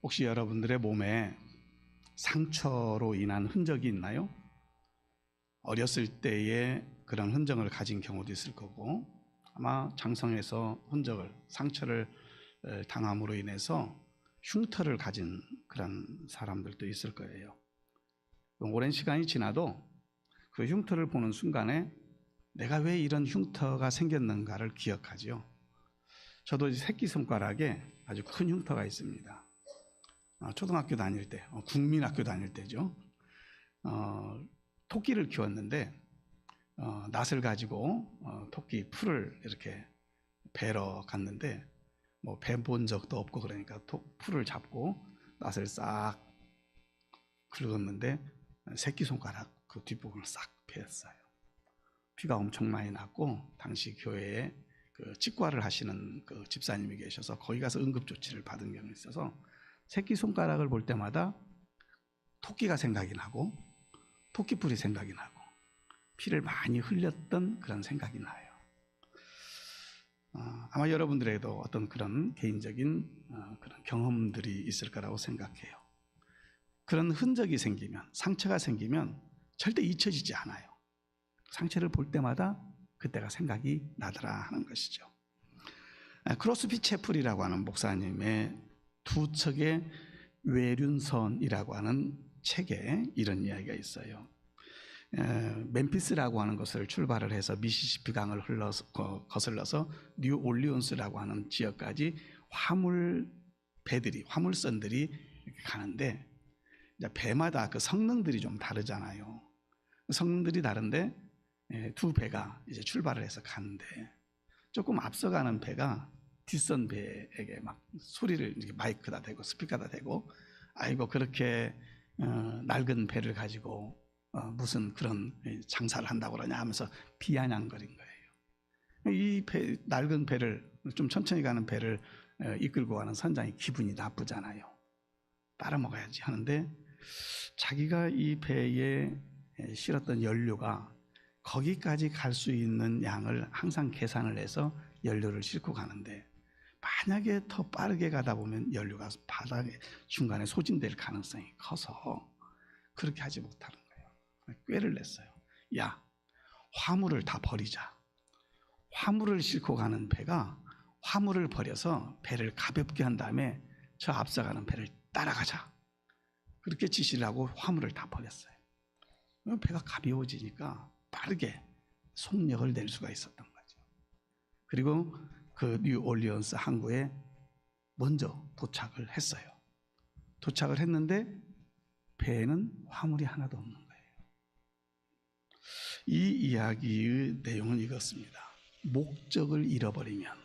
혹시 여러분들의 몸에 상처로 인한 흔적이 있나요? 어렸을 때에 그런 흔적을 가진 경우도 있을 거고, 아마 장성에서 상처를 당함으로 인해서 흉터를 가진 그런 사람들도 있을 거예요. 오랜 시간이 지나도 그 흉터를 보는 순간에 내가 왜 이런 흉터가 생겼는가를 기억하죠. 저도 새끼손가락에 아주 큰 흉터가 있습니다. 초등학교 다닐 때, 국민학교 다닐 때죠. 토끼를 키웠는데 낫을 가지고 토끼 풀을 이렇게 베러 갔는데 배 본 적도 없고 그러니까 풀을 잡고 낫을 싹 긁었는데 새끼손가락 그 뒷부분을 싹 베었어요. 피가 엄청 많이 났고, 당시 교회에 그 치과를 하시는 그 집사님이 계셔서 거기 가서 응급조치를 받은 경우가 있어서 새끼손가락을 볼 때마다 토끼가 생각이 나고 토끼풀이 생각이 나고 피를 많이 흘렸던 그런 생각이 나요. 아마 여러분들에게도 어떤 그런 개인적인 그런 경험들이 있을 거라고 생각해요. 그런 흔적이 생기면, 상처가 생기면 절대 잊혀지지 않아요. 상처를 볼 때마다 그때가 생각이 나더라 하는 것이죠. 크로스비 채플이라고 하는 목사님의 두 척의 외륜선이라고 하는 책에 이런 이야기가 있어요. 멤피스라고 하는 것을 출발을 해서 미시시피 강을 거슬러서 뉴올리온스라고 하는 지역까지 화물선들이 가는데, 배마다 그 성능들이 좀 다르잖아요. 성능들이 다른데 두 배가 이제 출발을 해서 가는데, 조금 앞서가는 배가 뒷선 배에게 막 소리를 이렇게 마이크다 대고 스피커다 대고, 아이고 그렇게 낡은 배를 가지고 무슨 그런 장사를 한다고 그러냐 하면서 비아냥거린 거예요. 이 낡은 배를, 좀 천천히 가는 배를 이끌고 가는 선장이 기분이 나쁘잖아요. 빨아먹어야지 하는데, 자기가 이 배에 실었던 연료가 거기까지 갈 수 있는 양을 항상 계산을 해서 연료를 싣고 가는데, 만약에 더 빠르게 가다 보면 연료가 바닥에 중간에 소진될 가능성이 커서 그렇게 하지 못하는 거예요. 꾀를 냈어요. 야, 화물을 다 버리자. 화물을 싣고 가는 배가 화물을 버려서 배를 가볍게 한 다음에 저 앞서가는 배를 따라가자. 그렇게 지시를 하고 화물을 다 버렸어요. 배가 가벼워지니까 빠르게 속력을 낼 수가 있었던 거죠. 그리고 그 뉴올리언스 항구에 먼저 도착을 했어요. 도착을 했는데 배에는 화물이 하나도 없는 거예요. 이 이야기의 내용은 이렇습니다. 목적을 잃어버리면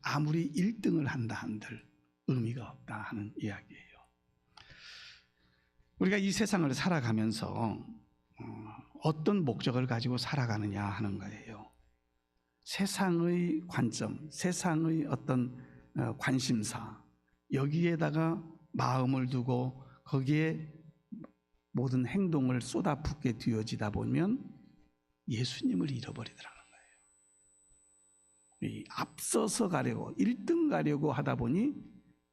아무리 1등을 한다 한들 의미가 없다 하는 이야기예요. 우리가 이 세상을 살아가면서 어떤 목적을 가지고 살아가느냐 하는 거예요. 세상의 관점, 세상의 어떤 관심사, 여기에다가 마음을 두고 거기에 모든 행동을 쏟아붓게 되어지다 보면 예수님을 잃어버리더라는 거예요. 앞서서 가려고, 1등 가려고 하다 보니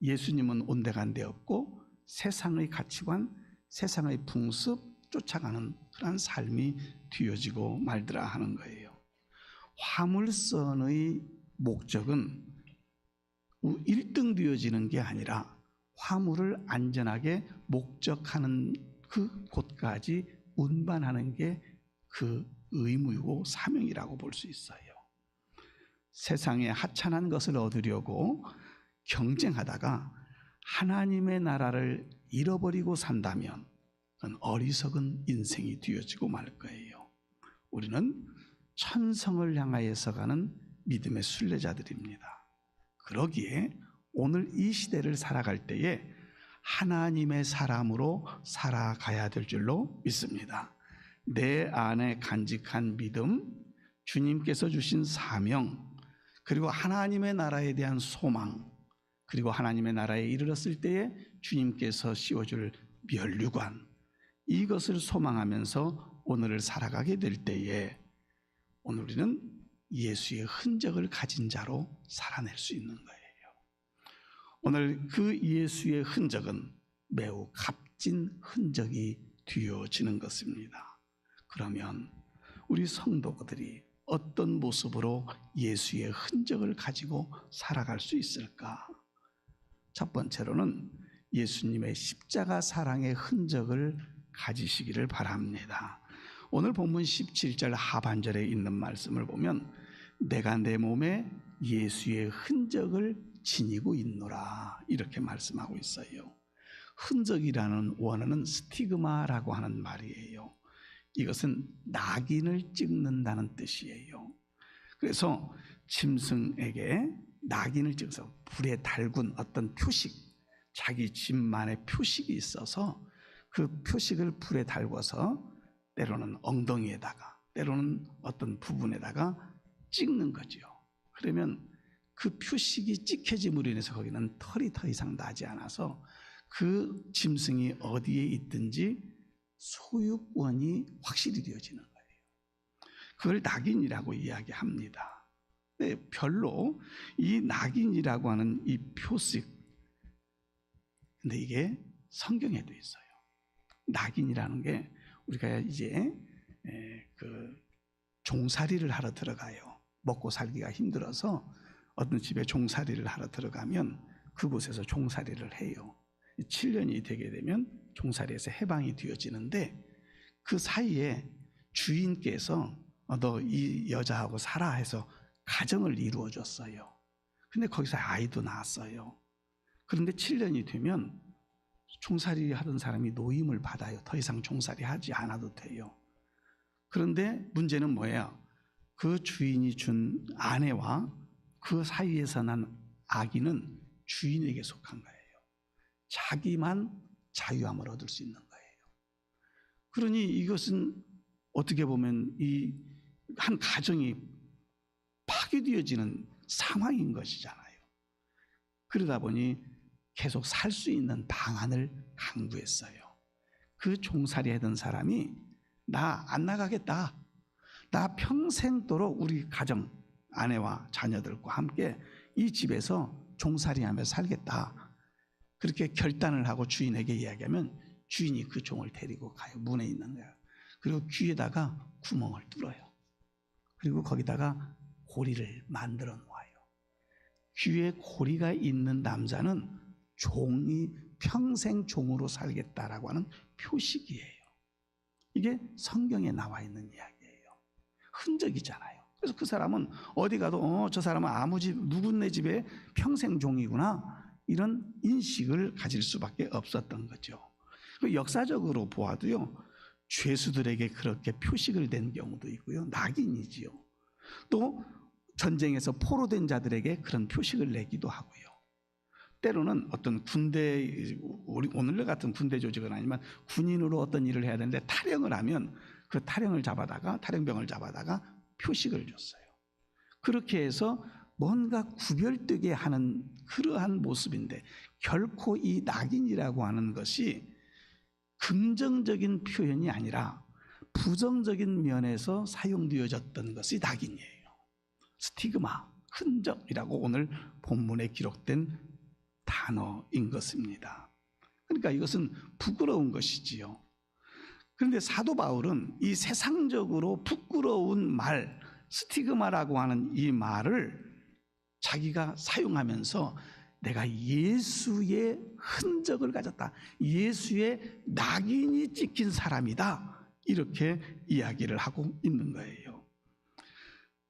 예수님은 온데간데 없고 세상의 가치관, 세상의 풍습 쫓아가는 그런 삶이 되어지고 말더라 하는 거예요. 화물선의 목적은 1등 되어지는 게 아니라 화물을 안전하게 목적하는 그 곳까지 운반하는 게 그 의무이고 사명이라고 볼 수 있어요. 세상에 하찮은 것을 얻으려고 경쟁하다가 하나님의 나라를 잃어버리고 산다면 그건 어리석은 인생이 되어지고 말 거예요. 우리는 천성을 향하여서 가는 믿음의 순례자들입니다. 그러기에 오늘 이 시대를 살아갈 때에 하나님의 사람으로 살아가야 될 줄로 믿습니다. 내 안에 간직한 믿음, 주님께서 주신 사명, 그리고 하나님의 나라에 대한 소망, 그리고 하나님의 나라에 이르렀을 때에 주님께서 씌워줄 면류관, 이것을 소망하면서 오늘을 살아가게 될 때에 오늘 우리는 예수의 흔적을 가진 자로 살아낼 수 있는 거예요. 오늘 그 예수의 흔적은 매우 값진 흔적이 되어지는 것입니다. 그러면 우리 성도들이 어떤 모습으로 예수의 흔적을 가지고 살아갈 수 있을까? 첫 번째로는 예수님의 십자가 사랑의 흔적을 가지시기를 바랍니다. 오늘 본문 17절 하반절에 있는 말씀을 보면 내가 내 몸에 예수의 흔적을 지니고 있노라 이렇게 말씀하고 있어요. 흔적이라는 원어는 스티그마라고 하는 말이에요. 이것은 낙인을 찍는다는 뜻이에요. 그래서 짐승에게 낙인을 찍어서 불에 달군 어떤 표식, 자기 집만의 표식이 있어서 그 표식을 불에 달궈서 때로는 엉덩이에다가 때로는 어떤 부분에다가 찍는 거죠. 그러면 그 표식이 찍혀짐으로 인해서 거기는 털이 더 이상 나지 않아서 그 짐승이 어디에 있든지 소유권이 확실히 되어지는 거예요. 그걸 낙인이라고 이야기합니다. 근데 별로 이 낙인이라고 하는 이 표식, 근데 이게 성경에도 있어요. 낙인이라는 게 우리가 이제 그 종살이를 하러 들어가요. 먹고 살기가 힘들어서 어떤 집에 종살이를 하러 들어가면 그곳에서 종살이를 해요. 7년이 되게 되면 종살이에서 해방이 되어지는데 그 사이에 주인께서 너 이 여자하고 살아 해서 가정을 이루어 줬어요. 근데 거기서 아이도 낳았어요. 그런데 7년이 되면 종살이 하던 사람이 노임을 받아요. 더 이상 종살이 하지 않아도 돼요. 그런데 문제는 뭐예요? 그 주인이 준 아내와 그 사이에서 난 아기는 주인에게 속한 거예요. 자기만 자유함을 얻을 수 있는 거예요. 그러니 이것은 어떻게 보면 이 한 가정이 파괴되어지는 상황인 것이잖아요. 그러다 보니 계속 살 수 있는 방안을 강구했어요. 그 종살이 하던 사람이 나 안 나가겠다. 나 평생도록 우리 가정, 아내와 자녀들과 함께 이 집에서 종살이하며 살겠다. 그렇게 결단을 하고 주인에게 이야기하면 주인이 그 종을 데리고 가요. 문에 있는 거야. 그리고 귀에다가 구멍을 뚫어요. 그리고 거기다가 고리를 만들어 놓아요. 귀에 고리가 있는 남자는 종이 평생 종으로 살겠다라고 하는 표식이에요. 이게 성경에 나와 있는 이야기예요. 흔적이잖아요. 그래서 그 사람은 어디 가도 저 사람은 아무 집 누군네 집에 평생 종이구나 이런 인식을 가질 수밖에 없었던 거죠. 역사적으로 보아도요, 죄수들에게 그렇게 표식을 댄 경우도 있고요, 낙인이지요. 또 전쟁에서 포로된 자들에게 그런 표식을 내기도 하고요. 때로는 어떤 군대, 오늘 같은 군대 조직은 아니지만 군인으로 어떤 일을 해야 되는데 탈영을 하면 그 탈영병을 잡아다가 표식을 줬어요. 그렇게 해서 뭔가 구별되게 하는 그러한 모습인데 결코 이 낙인이라고 하는 것이 긍정적인 표현이 아니라 부정적인 면에서 사용되어졌던 것이 낙인이에요. 스티그마, 흔적이라고 오늘 본문에 기록된 단어인 것입니다. 그러니까 이것은 부끄러운 것이지요. 그런데 사도 바울은 이 세상적으로 부끄러운 말, 스티그마라고 하는 이 말을 자기가 사용하면서 내가 예수의 흔적을 가졌다, 예수의 낙인이 찍힌 사람이다, 이렇게 이야기를 하고 있는 거예요.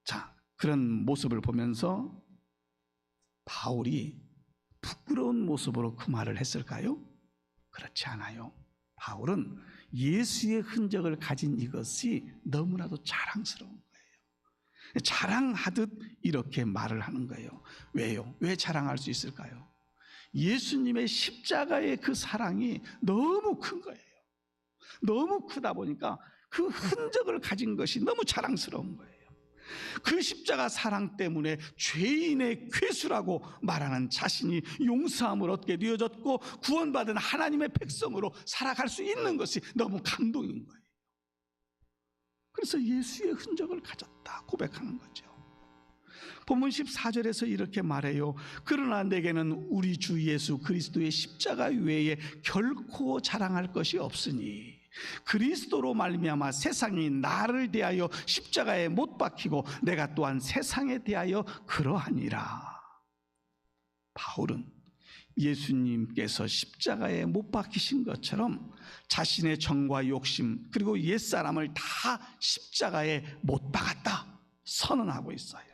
자, 그런 모습을 보면서 바울이 부끄러운 모습으로 그 말을 했을까요? 그렇지 않아요. 바울은 예수의 흔적을 가진 이것이 너무나도 자랑스러운 거예요. 자랑하듯 이렇게 말을 하는 거예요. 왜요? 왜 자랑할 수 있을까요? 예수님의 십자가의 그 사랑이 너무 큰 거예요. 너무 크다 보니까 그 흔적을 가진 것이 너무 자랑스러운 거예요. 그 십자가 사랑 때문에 죄인의 괴수라고 말하는 자신이 용서함을 얻게 되어졌고 구원받은 하나님의 백성으로 살아갈 수 있는 것이 너무 감동인 거예요. 그래서 예수의 흔적을 가졌다 고백하는 거죠. 본문 14절에서 이렇게 말해요. 그러나 내게는 우리 주 예수 그리스도의 십자가 외에 결코 자랑할 것이 없으니 그리스도로 말미암아 세상이 나를 대하여 십자가에 못 박히고 내가 또한 세상에 대하여 그러하니라. 바울은 예수님께서 십자가에 못 박히신 것처럼 자신의 정과 욕심 그리고 옛사람을 다 십자가에 못 박았다 선언하고 있어요.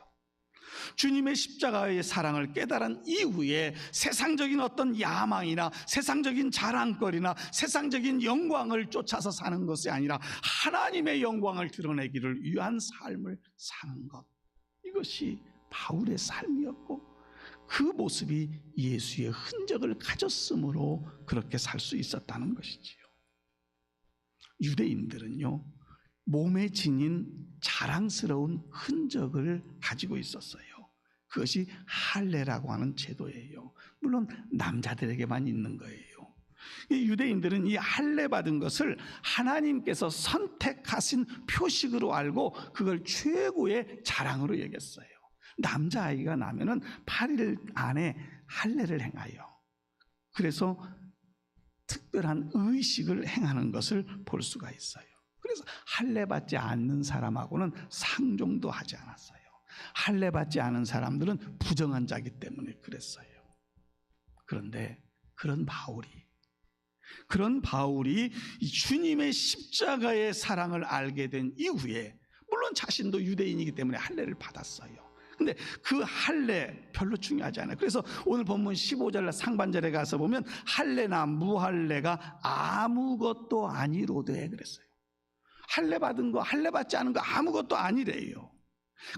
주님의 십자가의 사랑을 깨달은 이후에 세상적인 어떤 야망이나 세상적인 자랑거리나 세상적인 영광을 쫓아서 사는 것이 아니라 하나님의 영광을 드러내기를 위한 삶을 사는 것, 이것이 바울의 삶이었고 그 모습이 예수의 흔적을 가졌으므로 그렇게 살 수 있었다는 것이지요. 유대인들은요, 몸에 지닌 자랑스러운 흔적을 가지고 있었어요. 그것이 할례라고 하는 제도예요. 물론 남자들에게만 있는 거예요. 이 유대인들은 이 할례 받은 것을 하나님께서 선택하신 표식으로 알고 그걸 최고의 자랑으로 여겼어요. 남자아이가 나면은 8일 안에 할례를 행하여, 그래서 특별한 의식을 행하는 것을 볼 수가 있어요. 그래서 할례 받지 않는 사람하고는 상종도 하지 않았어요. 할례 받지 않은 사람들은 부정한 자이기 때문에 그랬어요. 그런데 그런 바울이 주님의 십자가의 사랑을 알게 된 이후에, 물론 자신도 유대인이기 때문에 할례를 받았어요. 근데 그 할례 별로 중요하지 않아요. 그래서 오늘 본문 15절 상반절에 가서 보면 할례나 무할례가 아무것도 아니로되 그랬어요. 할례 받은 거, 할례 받지 않은 거 아무것도 아니래요.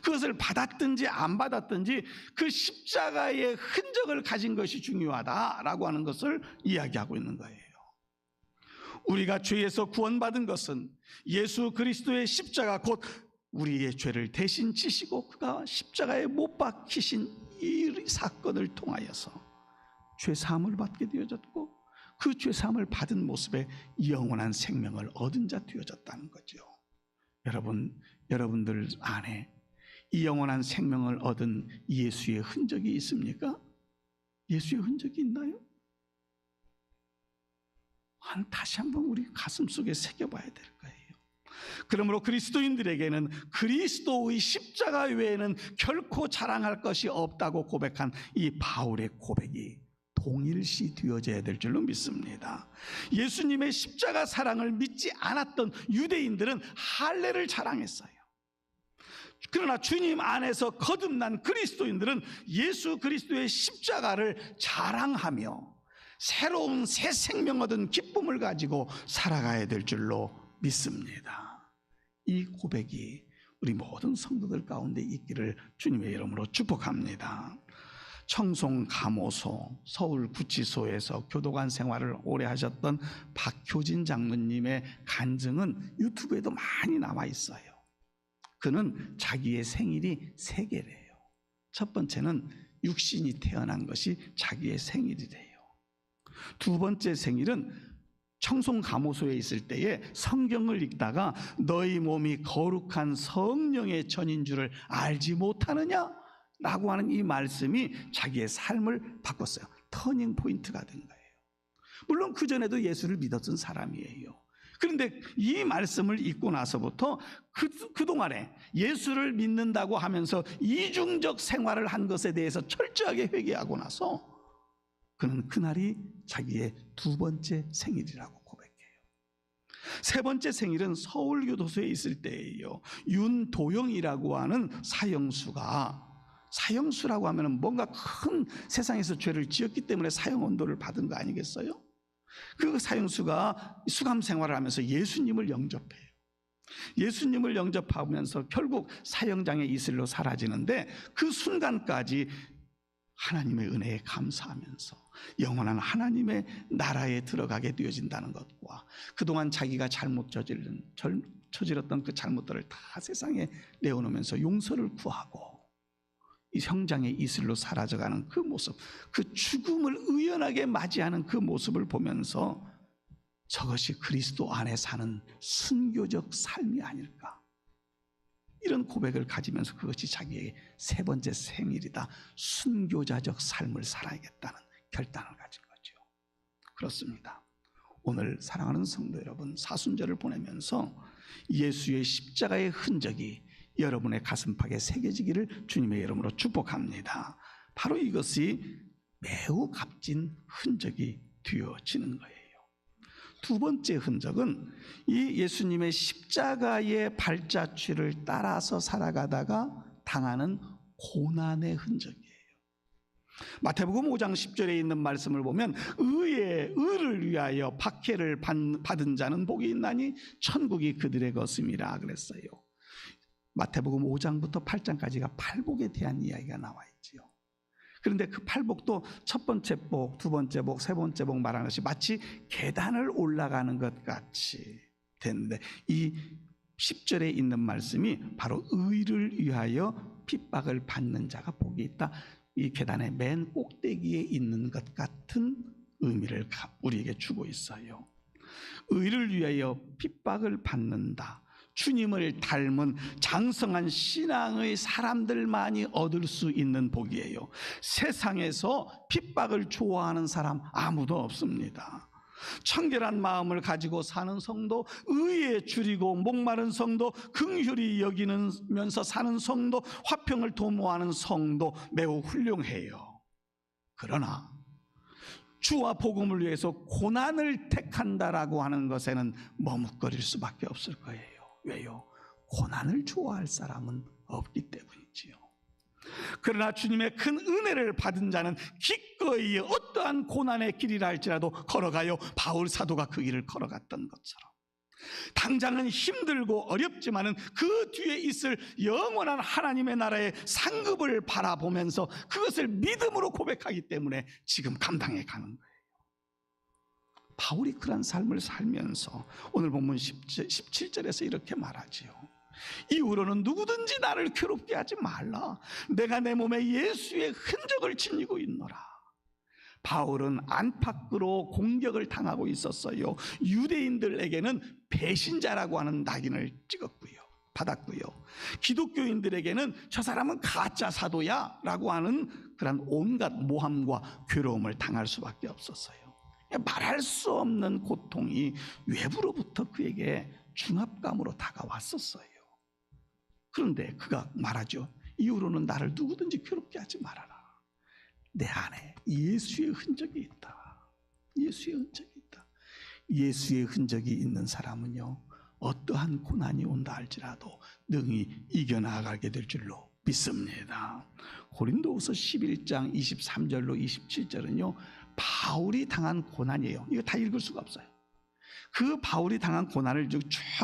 그것을 받았든지 안 받았든지 그 십자가의 흔적을 가진 것이 중요하다라고 하는 것을 이야기하고 있는 거예요. 우리가 죄에서 구원받은 것은 예수 그리스도의 십자가, 곧 우리의 죄를 대신 지시고 그가 십자가에 못 박히신 이 사건을 통하여서 죄사함을 받게 되어졌고, 그 죄사함을 받은 모습에 영원한 생명을 얻은 자 되어졌다는 거죠. 여러분들 안에 이 영원한 생명을 얻은 예수의 흔적이 있습니까? 예수의 흔적이 있나요? 다시 한번 우리 가슴 속에 새겨봐야 될 거예요. 그러므로 그리스도인들에게는 그리스도의 십자가 외에는 결코 자랑할 것이 없다고 고백한 이 바울의 고백이 동일시 되어져야 될 줄로 믿습니다. 예수님의 십자가 사랑을 믿지 않았던 유대인들은 할례를 자랑했어요. 그러나 주님 안에서 거듭난 그리스도인들은 예수 그리스도의 십자가를 자랑하며 새로운 새 생명 얻은 기쁨을 가지고 살아가야 될 줄로 믿습니다. 이 고백이 우리 모든 성도들 가운데 있기를 주님의 이름으로 축복합니다. 청송 감호소 서울구치소에서 교도관 생활을 오래 하셨던 박효진 장로님의 간증은 유튜브에도 많이 나와 있어요. 그는 자기의 생일이 3개래요. 첫 번째는 육신이 태어난 것이 자기의 생일이래요. 두 번째 생일은 청송감호소에 있을 때에 성경을 읽다가 너희 몸이 거룩한 성령의 전인 줄을 알지 못하느냐? 라고 하는 이 말씀이 자기의 삶을 바꿨어요. 터닝 포인트가 된 거예요. 물론 그전에도 예수를 믿었던 사람이에요. 그런데 이 말씀을 읽고 나서부터 그동안에 예수를 믿는다고 하면서 이중적 생활을 한 것에 대해서 철저하게 회개하고 나서 그는 그날이 자기의 2번째 생일이라고 고백해요. 3번째 생일은 서울교도소에 있을 때예요. 윤도영이라고 하는 사형수라고 하면 뭔가 큰 세상에서 죄를 지었기 때문에 사형 언도를 받은 거 아니겠어요? 그 사형수가 수감 생활을 하면서 예수님을 영접해요. 예수님을 영접하면서 결국 사형장의 이슬로 사라지는데, 그 순간까지 하나님의 은혜에 감사하면서 영원한 하나님의 나라에 들어가게 되어진다는 것과 그동안 자기가 저질렀던 그 잘못들을 다 세상에 내어놓으면서 용서를 구하고 이 형장의 이슬로 사라져가는 그 모습, 그 죽음을 의연하게 맞이하는 그 모습을 보면서 저것이 그리스도 안에 사는 순교적 삶이 아닐까. 이런 고백을 가지면서 그것이 자기의 세 번째 생일이다. 순교자적 삶을 살아야겠다는 결단을 가진 거죠. 그렇습니다. 오늘 사랑하는 성도 여러분, 사순절을 보내면서 예수의 십자가의 흔적이 여러분의 가슴팍에 새겨지기를 주님의 이름으로 축복합니다. 바로 이것이 매우 값진 흔적이 되어지는 거예요. 두 번째 흔적은 이 예수님의 십자가의 발자취를 따라서 살아가다가 당하는 고난의 흔적이에요. 마태복음 5장 10절에 있는 말씀을 보면 의를 위하여 박해를 받은 자는 복이 있나니 천국이 그들의 것임이라 그랬어요. 마태복음 5장부터 8장까지가 팔복에 대한 이야기가 나와 있지요. 그런데 그 팔복도 첫 번째 복, 두 번째 복, 세 번째 복 말하는 것이 마치 계단을 올라가는 것 같이 됐는데, 이 10절에 있는 말씀이 바로 의를 위하여 핍박을 받는 자가 복이 있다. 이 계단의 맨 꼭대기에 있는 것 같은 의미를 우리에게 주고 있어요. 의를 위하여 핍박을 받는다. 주님을 닮은 장성한 신앙의 사람들만이 얻을 수 있는 복이에요. 세상에서 핍박을 좋아하는 사람 아무도 없습니다. 청결한 마음을 가지고 사는 성도, 의에 줄이고 목마른 성도, 긍휼히 여기면서 사는 성도, 화평을 도모하는 성도 매우 훌륭해요. 그러나 주와 복음을 위해서 고난을 택한다라고 하는 것에는 머뭇거릴 수밖에 없을 거예요. 왜요? 고난을 좋아할 사람은 없기 때문이지요. 그러나 주님의 큰 은혜를 받은 자는 기꺼이 어떠한 고난의 길이라 할지라도 걸어가요. 바울 사도가 그 길을 걸어갔던 것처럼 당장은 힘들고 어렵지만은 그 뒤에 있을 영원한 하나님의 나라의 상급을 바라보면서 그것을 믿음으로 고백하기 때문에 지금 감당해 가는 거예요. 바울이 그런 삶을 살면서 오늘 본문 17절에서 이렇게 말하지요. 이후로는 누구든지 나를 괴롭게 하지 말라. 내가 내 몸에 예수의 흔적을 지니고 있노라. 바울은 안팎으로 공격을 당하고 있었어요. 유대인들에게는 배신자라고 하는 낙인을 받았고요. 기독교인들에게는 저 사람은 가짜 사도야 라고 하는 그런 온갖 모함과 괴로움을 당할 수밖에 없었어요. 말할 수 없는 고통이 외부로부터 그에게 중압감으로 다가왔었어요. 그런데 그가 말하죠. 이후로는 나를 누구든지 괴롭게 하지 말아라. 내 안에 예수의 흔적이 있다. 예수의 흔적이 있다. 예수의 흔적이 있는 사람은요, 어떠한 고난이 온다 할지라도 능히 이겨나가게 될 줄로 믿습니다. 고린도후서 11장 23절로 27절은요 바울이 당한 고난이에요. 이거 다 읽을 수가 없어요. 그 바울이 당한 고난을 쭉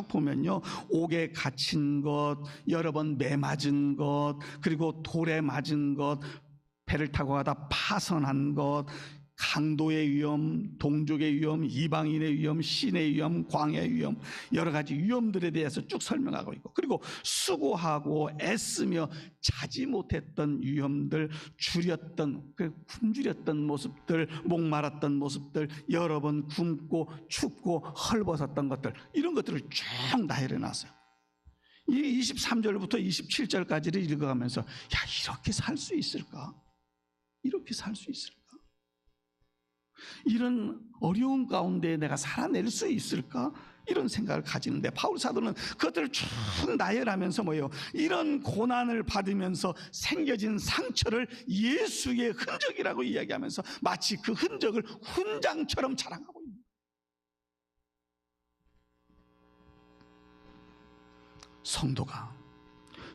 보면요, 옥에 갇힌 것, 여러 번 매 맞은 것, 그리고 돌에 맞은 것, 배를 타고 가다 파선한 것, 강도의 위험, 동족의 위험, 이방인의 위험, 신의 위험, 광야의 위험, 여러 가지 위험들에 대해서 쭉 설명하고 있고, 그리고 수고하고 애쓰며 자지 못했던 위험들, 굶주렸던 모습들, 목마랐던 모습들, 여러 번 굶고 춥고 헐벗었던 것들, 이런 것들을 쭉 나열해 놨어요. 이 23절부터 27절까지를 읽어가면서 이렇게 살 수 있을까? 이렇게 살 수 있을까? 이런 어려운 가운데 내가 살아낼 수 있을까? 이런 생각을 가지는데, 바울 사도는 그것들을 쭉 나열하면서 이런 고난을 받으면서 생겨진 상처를 예수의 흔적이라고 이야기하면서 마치 그 흔적을 훈장처럼 자랑하고 있는 거예요. 성도가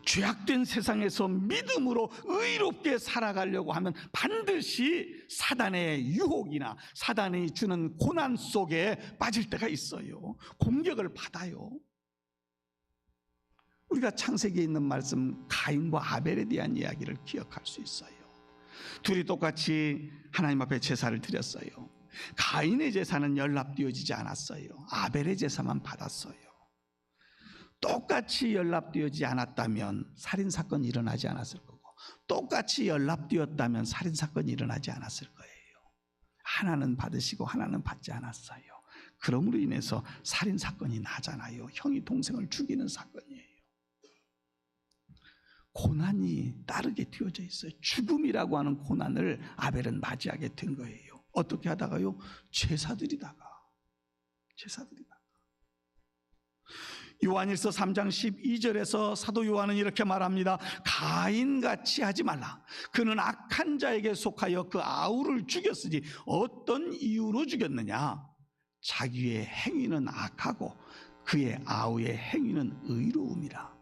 죄악된 세상에서 믿음으로 의롭게 살아가려고 하면 반드시 사단의 유혹이나 사단이 주는 고난 속에 빠질 때가 있어요. 공격을 받아요. 우리가 창세기에 있는 말씀 가인과 아벨에 대한 이야기를 기억할 수 있어요. 둘이 똑같이 하나님 앞에 제사를 드렸어요. 가인의 제사는 연락되어지지 않았어요. 아벨의 제사만 받았어요. 똑같이 연락되어지지 않았다면 살인사건이 일어나지 않았을 거고, 똑같이 연락되었다면 살인사건이 일어나지 않았을 거예요. 하나는 받으시고 하나는 받지 않았어요. 그러므로 인해서 살인사건이 나잖아요. 형이 동생을 죽이는 사건이에요. 고난이 따르게 되어져 있어요. 죽음이라고 하는 고난을 아벨은 맞이하게 된 거예요. 어떻게 하다가요? 제사드리다가. 요한일서 3장 12절에서 사도 요한은 이렇게 말합니다. 가인같이 하지 말라. 그는 악한 자에게 속하여 그 아우를 죽였으니 어떤 이유로 죽였느냐? 자기의 행위는 악하고 그의 아우의 행위는 의로움이라.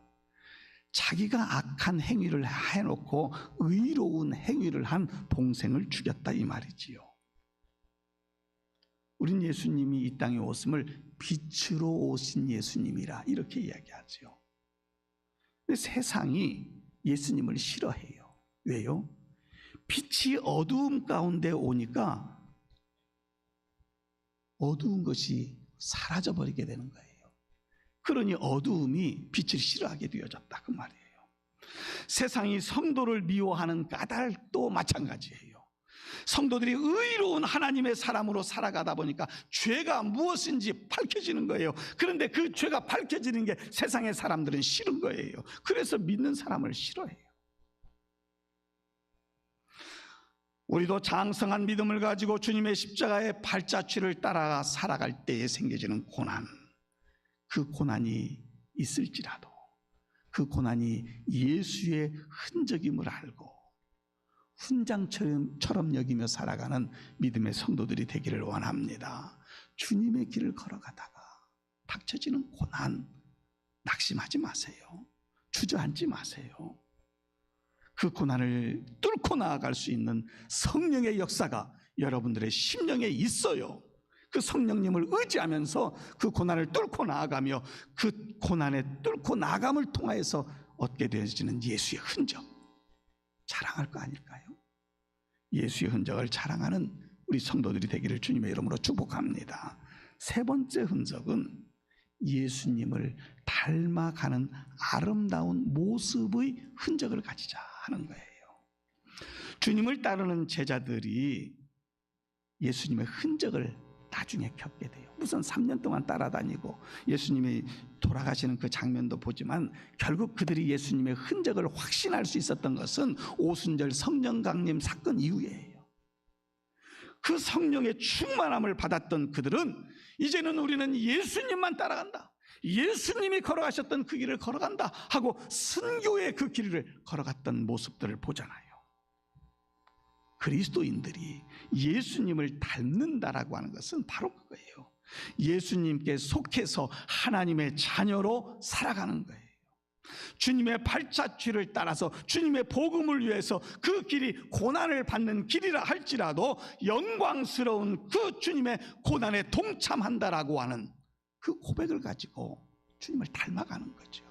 자기가 악한 행위를 해놓고 의로운 행위를 한 동생을 죽였다 이 말이지요. 우린 예수님이 이 땅에 오심을 빛으로 오신 예수님이라 이렇게 이야기하죠. 근데 세상이 예수님을 싫어해요. 왜요? 빛이 어두움 가운데 오니까 어두운 것이 사라져버리게 되는 거예요. 그러니 어두움이 빛을 싫어하게 되어졌다 그 말이에요. 세상이 성도를 미워하는 까닭도 마찬가지예요. 성도들이 의로운 하나님의 사람으로 살아가다 보니까 죄가 무엇인지 밝혀지는 거예요. 그런데 그 죄가 밝혀지는 게 세상의 사람들은 싫은 거예요. 그래서 믿는 사람을 싫어해요. 우리도 장성한 믿음을 가지고 주님의 십자가의 발자취를 따라 살아갈 때에 생겨지는 고난, 그 고난이 있을지라도 그 고난이 예수의 흔적임을 알고 훈장처럼 여기며 살아가는 믿음의 성도들이 되기를 원합니다. 주님의 길을 걸어가다가 닥쳐지는 고난, 낙심하지 마세요. 주저앉지 마세요. 그 고난을 뚫고 나아갈 수 있는 성령의 역사가 여러분들의 심령에 있어요. 그 성령님을 의지하면서 그 고난을 뚫고 나아가며 그 고난에 뚫고 나아감을 통하여서 얻게 되어지는 예수의 흔적, 자랑할 거 아닐까요? 예수의 흔적을 자랑하는 우리 성도들이 되기를 주님의 이름으로 축복합니다. 세 번째 흔적은 예수님을 닮아가는 아름다운 모습의 흔적을 가지자 하는 거예요. 주님을 따르는 제자들이 예수님의 흔적을 나중에 겪게 돼요. 우선 3년 동안 따라다니고 예수님이 돌아가시는 그 장면도 보지만 결국 그들이 예수님의 흔적을 확신할 수 있었던 것은 오순절 성령 강림 사건 이후예요. 그 성령의 충만함을 받았던 그들은 이제는 우리는 예수님만 따라간다, 예수님이 걸어가셨던 그 길을 걸어간다 하고 순교의 그 길을 걸어갔던 모습들을 보잖아요. 그리스도인들이 예수님을 닮는다라고 하는 것은 바로 그거예요. 예수님께 속해서 하나님의 자녀로 살아가는 거예요. 주님의 발자취를 따라서 주님의 복음을 위해서 그 길이 고난을 받는 길이라 할지라도 영광스러운 그 주님의 고난에 동참한다라고 하는 그 고백을 가지고 주님을 닮아가는 거죠.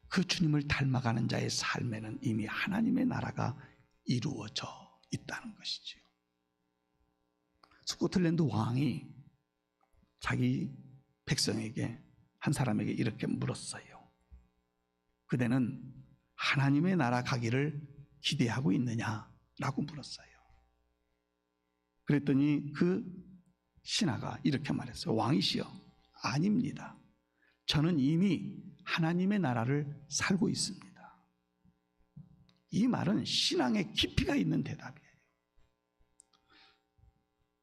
그 주님을 닮아가는 자의 삶에는 이미 하나님의 나라가 이루어져 있다는 것이죠. 스코틀랜드 왕이 자기 백성에게, 한 사람에게 이렇게 물었어요. 그대는 하나님의 나라 가기를 기대하고 있느냐라고 물었어요. 그랬더니 그 신하가 이렇게 말했어요. 왕이시여, 아닙니다. 저는 이미 하나님의 나라를 살고 있습니다. 이 말은 신앙의 깊이가 있는 대답이에요.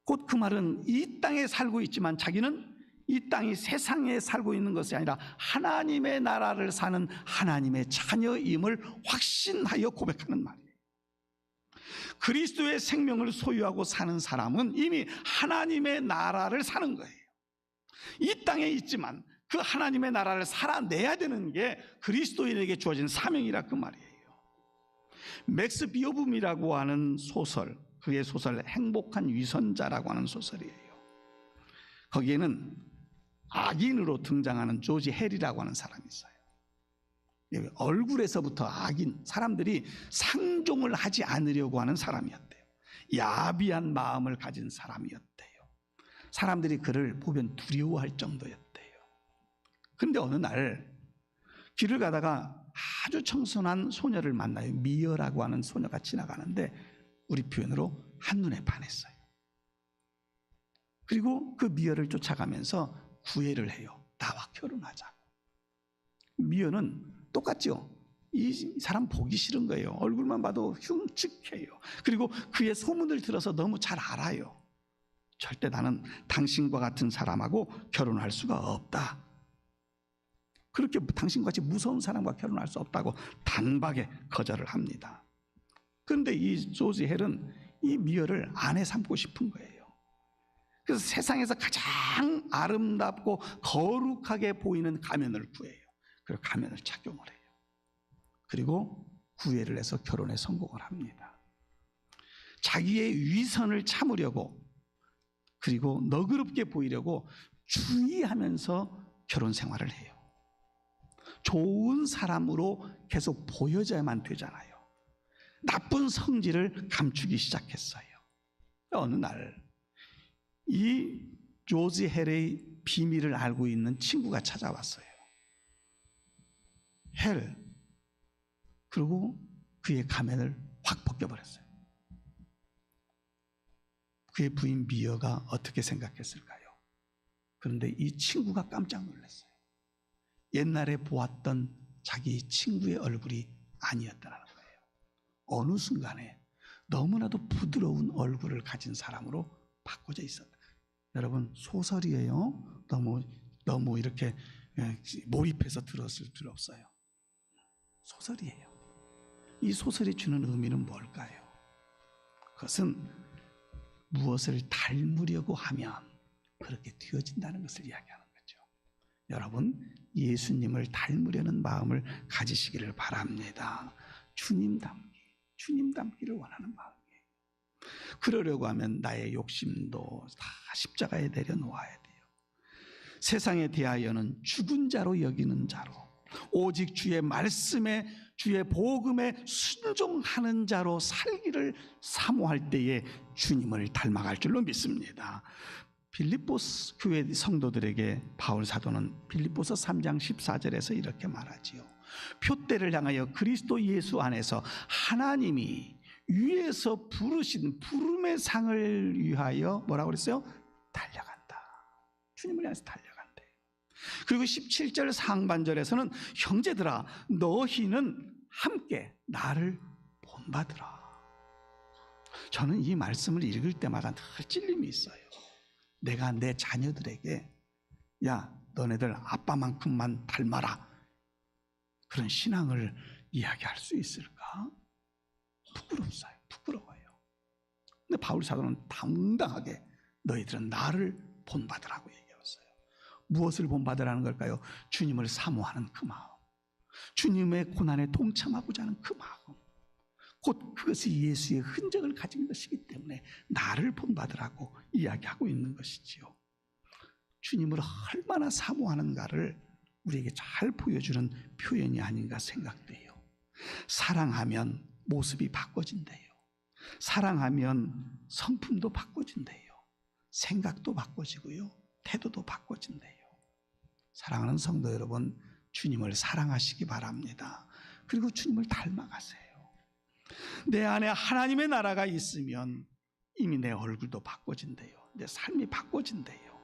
곧 그 말은 이 땅에 살고 있지만 자기는 이 땅이 세상에 살고 있는 것이 아니라 하나님의 나라를 사는 하나님의 자녀임을 확신하여 고백하는 말이에요. 그리스도의 생명을 소유하고 사는 사람은 이미 하나님의 나라를 사는 거예요. 이 땅에 있지만 그 하나님의 나라를 살아내야 되는 게 그리스도인에게 주어진 사명이라 그 말이에요. 맥스 비오붐이라고 하는 소설, 그의 소설 행복한 위선자라고 하는 소설이에요. 거기에는 악인으로 등장하는 조지 헬이라고 하는 사람이 있어요. 얼굴에서부터 악인, 사람들이 상종을 하지 않으려고 하는 사람이었대요. 야비한 마음을 가진 사람이었대요. 사람들이 그를 보면 두려워할 정도였대요. 그런데 어느 날 길을 가다가 아주 청순한 소녀를 만나요. 미어라고 하는 소녀가 지나가는데 우리 표현으로 한눈에 반했어요. 그리고 그 미어를 쫓아가면서 구애를 해요. 나와 결혼하자고. 미어는 똑같죠. 이 사람 보기 싫은 거예요. 얼굴만 봐도 흉측해요. 그리고 그의 소문을 들어서 너무 잘 알아요. 절대 나는 당신과 같은 사람하고 결혼할 수가 없다. 그렇게 당신같이 무서운 사람과 결혼할 수 없다고 단박에 거절을 합니다. 그런데 이 조지 헬은 이 미어를 아내 삼고 싶은 거예요. 그래서 세상에서 가장 아름답고 거룩하게 보이는 가면을 구해요. 그리고 가면을 착용을 해요. 그리고 구애를 해서 결혼에 성공을 합니다. 자기의 위선을 참으려고, 그리고 너그럽게 보이려고 주의하면서 결혼 생활을 해요. 좋은 사람으로 계속 보여져야만 되잖아요. 나쁜 성질을 감추기 시작했어요. 어느 날 이 조지 헬의 비밀을 알고 있는 친구가 찾아왔어요. 헬, 그리고 그의 가면을 확 벗겨버렸어요. 그의 부인 미어가 어떻게 생각했을까요? 그런데 이 친구가 깜짝 놀랐어요. 옛날에 보았던 자기 친구의 얼굴이 아니었다는 거예요. 어느 순간에 너무나도 부드러운 얼굴을 가진 사람으로 바꿔져 있었다. 여러분, 소설이에요. 너무 이렇게 몰입해서 들었을 필요 없어요. 소설이에요. 이 소설이 주는 의미는 뭘까요? 그것은 무엇을 닮으려고 하면 그렇게 되어진다는 것을 이야기하는 거죠. 여러분, 예수님을 닮으려는 마음을 가지시기를 바랍니다. 주님 닮기를 원하는 마음이에요. 그러려고 하면 나의 욕심도 다 십자가에 내려놓아야 돼요. 세상에 대하여는 죽은 자로 여기는 자로, 오직 주의 말씀에, 주의 복음에 순종하는 자로 살기를 사모할 때에 주님을 닮아갈 줄로 믿습니다. 빌립보스 교회 성도들에게 바울 사도는 빌립보서 3장 14절에서 이렇게 말하지요. 표대를 향하여 그리스도 예수 안에서 하나님이 위에서 부르신 부름의 상을 위하여 뭐라고 그랬어요? 달려간다. 주님을 향해서 달려간대. 그리고 17절 상반절에서는 형제들아 너희는 함께 나를 본받으라. 저는 이 말씀을 읽을 때마다 늘 찔림이 있어요. 내가 내 자녀들에게 야 너네들 아빠만큼만 닮아라, 그런 신앙을 이야기할 수 있을까? 부끄러워요. 근데 바울 사도는 당당하게 너희들은 나를 본받으라고 얘기했어요. 무엇을 본받으라는 걸까요? 주님을 사모하는 그 마음, 주님의 고난에 동참하고자 하는 그 마음, 곧 그것이 예수의 흔적을 가진 것이기 때문에 나를 본받으라고 이야기하고 있는 것이지요. 주님을 얼마나 사모하는가를 우리에게 잘 보여주는 표현이 아닌가 생각돼요. 사랑하면 모습이 바꿔진대요. 사랑하면 성품도 바꿔진대요. 생각도 바꿔지고요, 태도도 바꿔진대요. 사랑하는 성도 여러분, 주님을 사랑하시기 바랍니다. 그리고 주님을 닮아가세요. 내 안에 하나님의 나라가 있으면 이미 내 얼굴도 바꿔진대요. 내 삶이 바꿔진대요.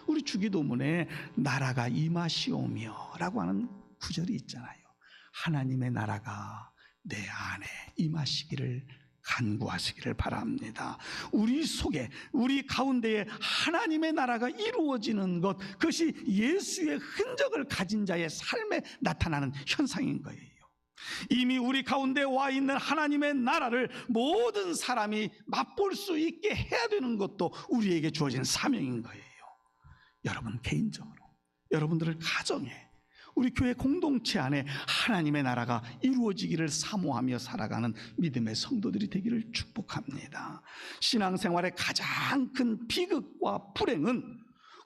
우리 주기도문에 나라가 임하시오며 라고 하는 구절이 있잖아요. 하나님의 나라가 내 안에 임하시기를 간구하시기를 바랍니다. 우리 속에, 우리 가운데에 하나님의 나라가 이루어지는 것, 그것이 예수의 흔적을 가진 자의 삶에 나타나는 현상인 거예요. 이미 우리 가운데 와 있는 하나님의 나라를 모든 사람이 맛볼 수 있게 해야 되는 것도 우리에게 주어진 사명인 거예요. 여러분 개인적으로, 여러분들의 가정에, 우리 교회 공동체 안에 하나님의 나라가 이루어지기를 사모하며 살아가는 믿음의 성도들이 되기를 축복합니다. 신앙생활의 가장 큰 비극과 불행은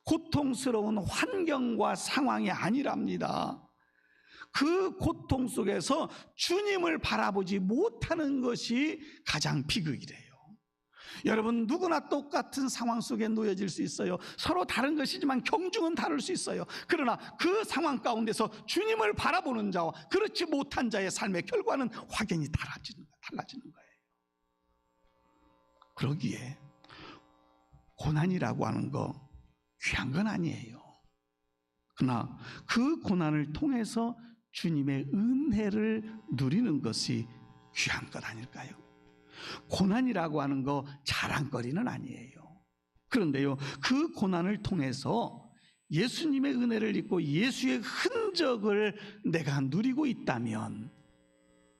고통스러운 환경과 상황이 아니랍니다. 그 고통 속에서 주님을 바라보지 못하는 것이 가장 비극이래요. 여러분, 누구나 똑같은 상황 속에 놓여질 수 있어요. 서로 다른 것이지만 경중은 다를 수 있어요. 그러나 그 상황 가운데서 주님을 바라보는 자와 그렇지 못한 자의 삶의 결과는 확연히 달라지는 거예요. 그러기에 고난이라고 하는 거 귀한 건 아니에요. 그러나 그 고난을 통해서 주님의 은혜를 누리는 것이 귀한 것 아닐까요? 고난이라고 하는 거 자랑거리는 아니에요. 그런데요, 그 고난을 통해서 예수님의 은혜를 입고 예수의 흔적을 내가 누리고 있다면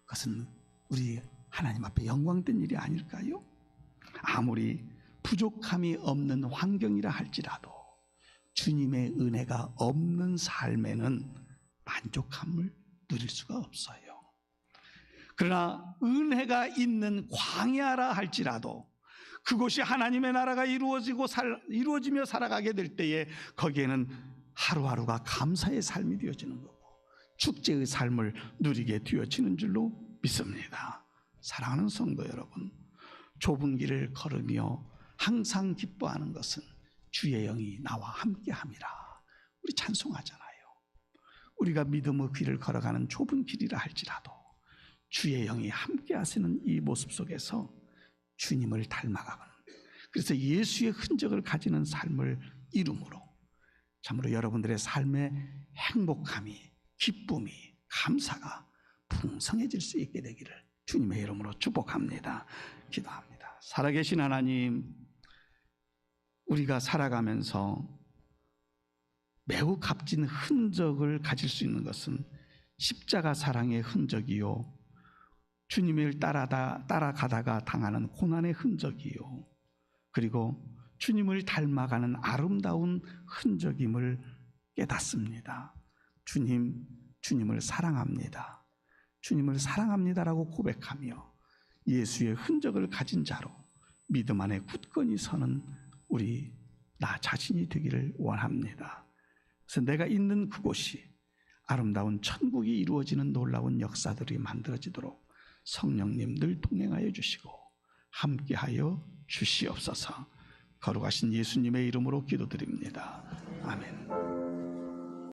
그것은 우리 하나님 앞에 영광된 일이 아닐까요? 아무리 부족함이 없는 환경이라 할지라도 주님의 은혜가 없는 삶에는 만족함을 누릴 수가 없어요. 그러나 은혜가 있는 광야라 할지라도 그곳이 하나님의 나라가 이루어지며 살아가게 될 때에 거기에는 하루하루가 감사의 삶이 되어지는 거고 축제의 삶을 누리게 되어지는 줄로 믿습니다. 사랑하는 성도 여러분, 좁은 길을 걸으며 항상 기뻐하는 것은 주의 영이 나와 함께함이라 우리 찬송하잖아요. 우리가 믿음의 길을 걸어가는 좁은 길이라 할지라도 주의 영이 함께 하시는 이 모습 속에서 주님을 닮아가는, 그래서 예수의 흔적을 가지는 삶을 이룸으로 참으로 여러분들의 삶에 행복함이, 기쁨이, 감사가 풍성해질 수 있게 되기를 주님의 이름으로 축복합니다. 기도합니다. 살아계신 하나님, 우리가 살아가면서 매우 값진 흔적을 가질 수 있는 것은 십자가 사랑의 흔적이요, 주님을 따라가다가 당하는 고난의 흔적이요, 그리고 주님을 닮아가는 아름다운 흔적임을 깨닫습니다. 주님을 사랑합니다. 주님을 사랑합니다라고 고백하며 예수의 흔적을 가진 자로 믿음 안에 굳건히 서는 우리 나 자신이 되기를 원합니다. 그래서 내가 있는 그곳이 아름다운 천국이 이루어지는 놀라운 역사들이 만들어지도록 성령님 늘 동행하여 주시고 함께하여 주시옵소서. 거룩하신 예수님의 이름으로 기도드립니다. 아멘.